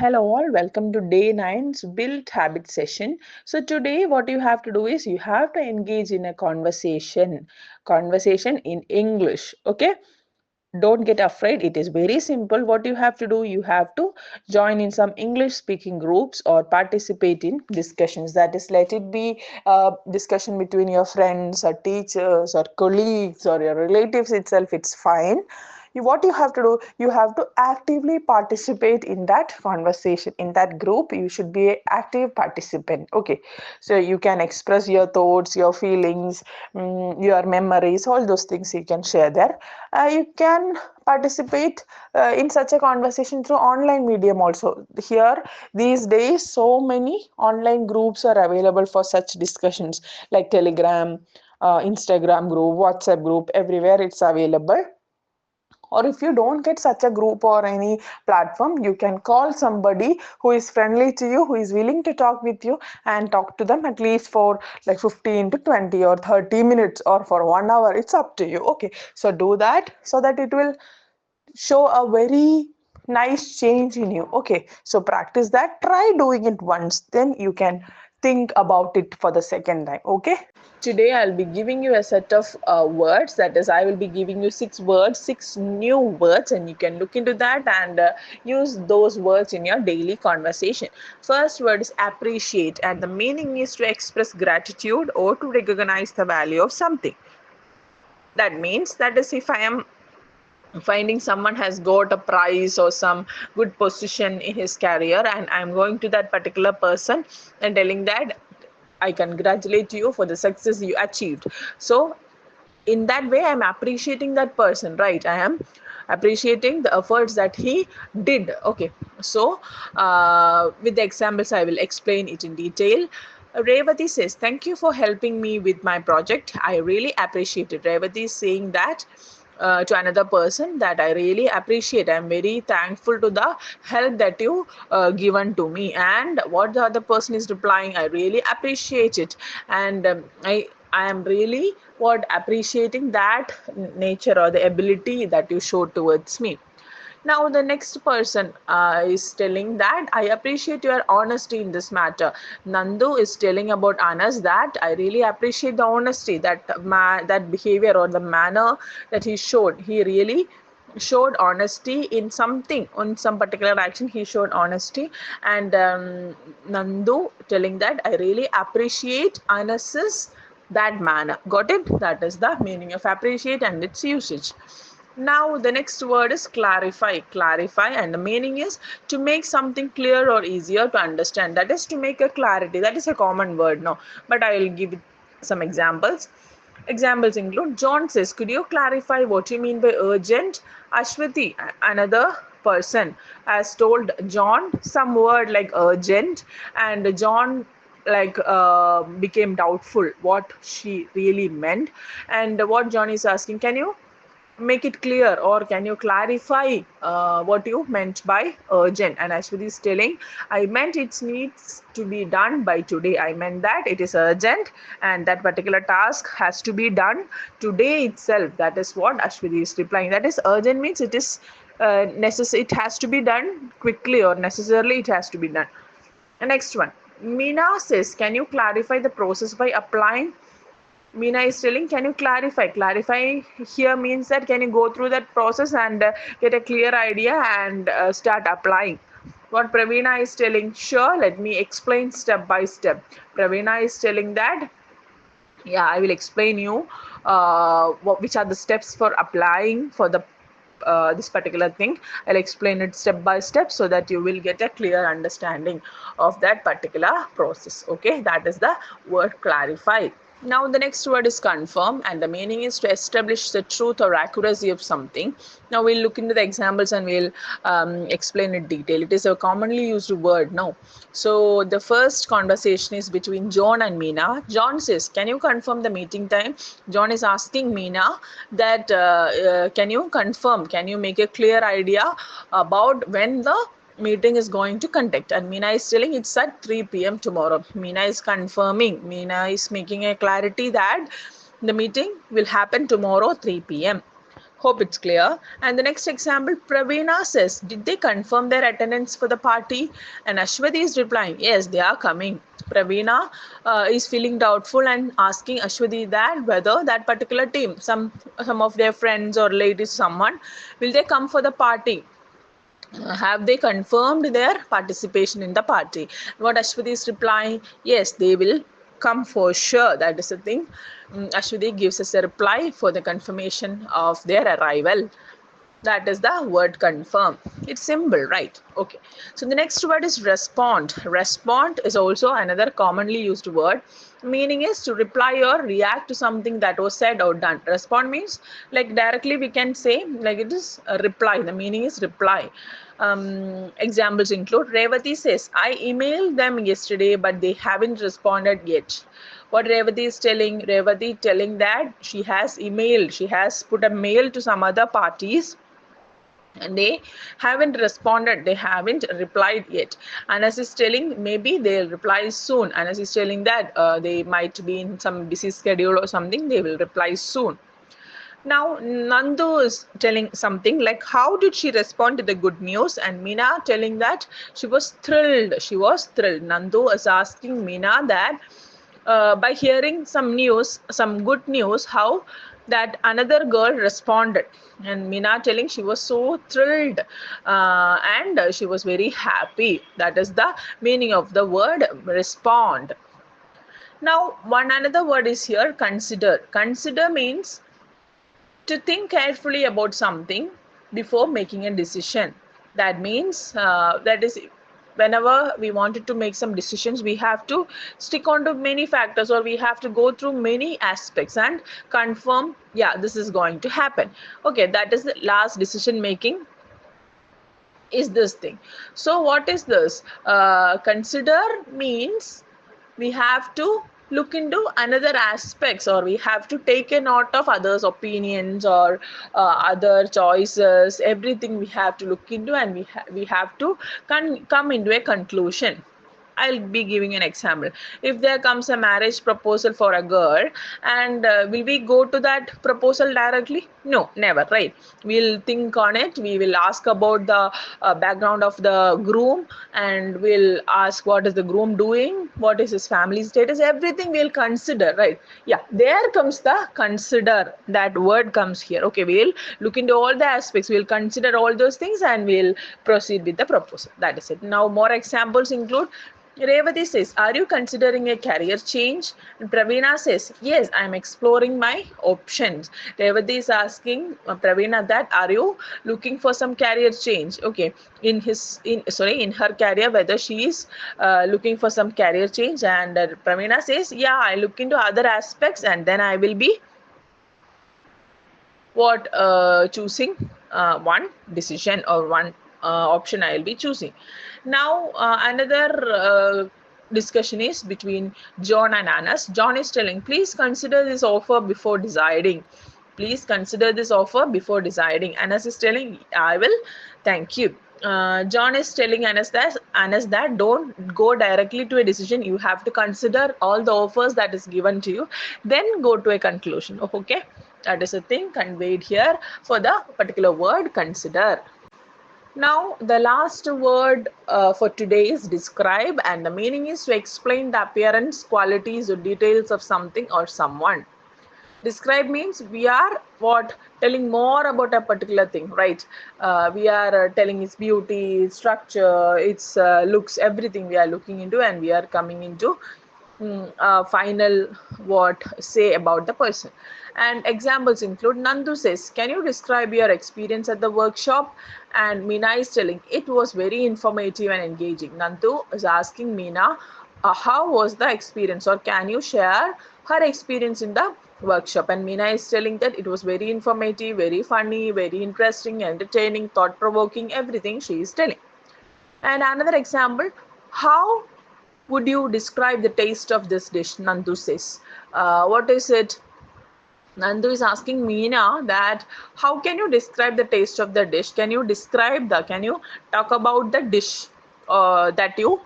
Hello all, welcome to day 9's Build Habit session. So today what you have to do is you have to engage in a conversation in English. Okay, don't get afraid, it is very simple. What you have to do, you have to join in some English speaking groups or participate in discussions. That is, let it be discussion between your friends or teachers or colleagues or your relatives itself, it's fine. What you have to do, you have to actively participate in that conversation, in that group. You should be an active participant. Okay, so you can express your thoughts, your feelings, your memories, all those things you can share there. You can participate in such a conversation through online medium also. Here these days so many online groups are available for such discussions, like Telegram, Instagram group, WhatsApp group, everywhere it's available. Or if you don't get such a group or any platform, you can call somebody who is friendly to you, who is willing to talk with you, and talk to them at least for like 15 to 20 or 30 minutes or for 1 hour. It's up to you. Okay, so do that so that it will show a very nice change in you. Okay, so practice that, try doing it once, then you can think about it for the second time. Okay, today I'll be giving you a set of words. That is, I will be giving you 6 words, 6 new words, and you can look into that and use those words in your daily conversation. First word is appreciate, and the meaning is to express gratitude or to recognize the value of something. That means, that is, if I am finding someone has got a prize or some good position in his career, and I'm going to that particular person and telling that I congratulate you for the success you achieved. So in that way I'm appreciating that person, right? I am appreciating the efforts that he did. Okay, so with the examples I will explain it in detail. Revati says, thank you for helping me with my project, I really appreciate it. Revati is saying that to another person, that I really appreciate, I'm very thankful to the help that you given to me. And what the other person is replying, I really appreciate it, and I am really what appreciating that nature or the ability that you showed towards me. Now the next person is telling that I appreciate your honesty in this matter. Nandu is telling about Anas that I really appreciate the honesty, that behavior or the manner that he showed. He really showed honesty in something, on some particular action he showed honesty. And Nandu telling that I really appreciate Anas's that manner. Got it? That is the meaning of appreciate and its usage. Now the next word is clarify. Clarify, and the meaning is to make something clear or easier to understand. That is, to make a clarity. That is a common word now, but I will give it some examples. Examples include, John says, could you clarify what you mean by urgent? Ashwati, another person, has told John some word like urgent, and John became doubtful what she really meant. And what John is asking, can you make it clear, or can you clarify what you meant by urgent? And Ashwati is telling, I meant it needs to be done by today. I meant that it is urgent and that particular task has to be done today itself. That is what Ashwati is replying. That is, urgent means it is necessary, it has to be done quickly, or necessarily it has to be done. The next one, Meena says, can you clarify the process by applying? Meena is telling, can you clarify? Clarify here means that can you go through that process and get a clear idea and start applying. What Praveena is telling, sure, let me explain step by step. Praveena is telling that, yeah, I will explain you which are the steps for applying for the this particular thing. I'll explain it step by step so that you will get a clear understanding of that particular process. Okay, that is the word clarify. Now the next word is confirm, and the meaning is to establish the truth or accuracy of something. Now we'll look into the examples and we'll explain it detail. It is a commonly used word now. So the first conversation is between John and Meena. John says, can you confirm the meeting time? John is asking Meena that can you confirm, can you make a clear idea about when the meeting is going to conduct? And Meena is telling it's at 3 p.m. tomorrow. Meena is confirming, Meena is making a clarity that the meeting will happen tomorrow 3 p.m. Hope it's clear. And the next example, Praveena says, did they confirm their attendance for the party? And Ashwati is replying, yes, they are coming. Praveena is feeling doubtful and asking Ashwati that whether that particular team, some of their friends or ladies, someone, will they come for the party? Have they confirmed their participation in the party? What Ashwati is replying, yes, they will come for sure. That is the thing. Ashwati gives us a reply for the confirmation of their arrival. That is the word confirm. It's simple, right? Okay. So the next word is respond. Respond is also another commonly used word. Meaning is to reply or react to something that was said or done. Respond means like directly we can say like it is a reply. The meaning is reply. Examples include Revati says, I emailed them yesterday but they haven't responded yet. What Revati is telling? Revati telling that she has emailed, she has put a mail to some other parties and they haven't responded, they haven't replied yet. Anas is telling maybe they'll reply soon. Anas is telling that they might be in some busy schedule or something, they will reply soon. Now Nandu is telling something like how did she respond to the good news, and Meena telling that she was thrilled. She was thrilled. Nandu is asking Meena that by hearing some news, some good news, how that another girl responded. And Meena telling she was so thrilled and she was very happy. That is the meaning of the word respond. Now, one another word is here consider. Consider means to think carefully about something before making a decision. That means that is whenever we wanted to make some decisions, we have to stick on to many factors or we have to go through many aspects and confirm, yeah, this is going to happen. Okay, that is the last decision making is this thing. So what is this? Consider means we have to look into another aspects or we have to take a note of others opinions or other choices, everything we have to look into and we have to come into a conclusion. I'll be giving an example. If there comes a marriage proposal for a girl, and will we go to that proposal directly? No, never, right? We'll think on it. We will ask about the background of the groom, and we'll ask what is the groom doing, what is his family status, everything we'll consider, right? Yeah, there comes the consider. That word comes here. Okay, we'll look into all the aspects. We'll consider all those things, and we'll proceed with the proposal. That is it. Now, more examples include Revati says, are you considering a career change? And Praveena says, yes, I'm exploring my options. Revati is asking Praveena that, are you looking for some career change? Okay, in her career, whether she is looking for some career change. And Praveena says, yeah, I look into other aspects and then I will be what choosing one decision or one option I will be choosing. Now another discussion is between John and Anas. John is telling, please consider this offer before deciding. Please consider this offer before deciding. Anas is telling, I will, thank you. John is telling Anas that don't go directly to a decision. You have to consider all the offers that is given to you, then go to a conclusion. Okay, that is a thing conveyed here for the particular word consider. Now, the last word for today is describe, and the meaning is to explain the appearance, qualities, or details of something or someone. Describe means we are what telling more about a particular thing, right? We are telling its beauty, its structure, its looks, everything we are looking into, and we are coming into final what say about the person. And examples include Nandu says, can you describe your experience at the workshop? And Meena is telling, it was very informative and engaging. Nandu is asking Meena, how was the experience, or can you share her experience in the workshop? And Meena is telling that it was very informative, very funny, very interesting, entertaining, thought provoking, everything she is telling. And another example, how would you describe the taste of this dish? Nandu says, what is it? Nandu is asking Meena that how can you describe the taste of the dish? Can you talk about the dish that you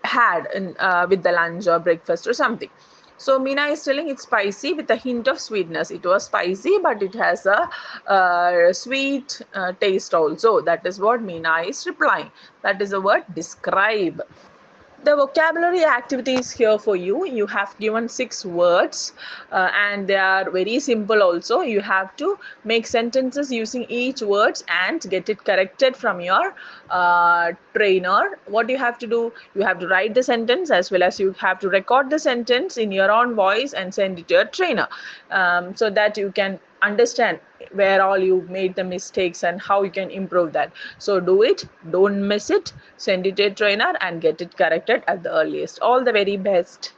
had in, with the lunch or breakfast or something? So Meena is telling it's spicy with a hint of sweetness. It was spicy, but it has a sweet taste also. That is what Meena is replying. That is the word describe. The vocabulary activity is here for you. You have given 6 words and they are very simple also. You have to make sentences using each words and get it corrected from your trainer. What you have to do, you have to write the sentence as well as you have to record the sentence in your own voice and send it to your trainer, so that you can understand where all you made the mistakes and how you can improve that. So do it, don't miss it, send it to a trainer and get it corrected at the earliest. All the very best.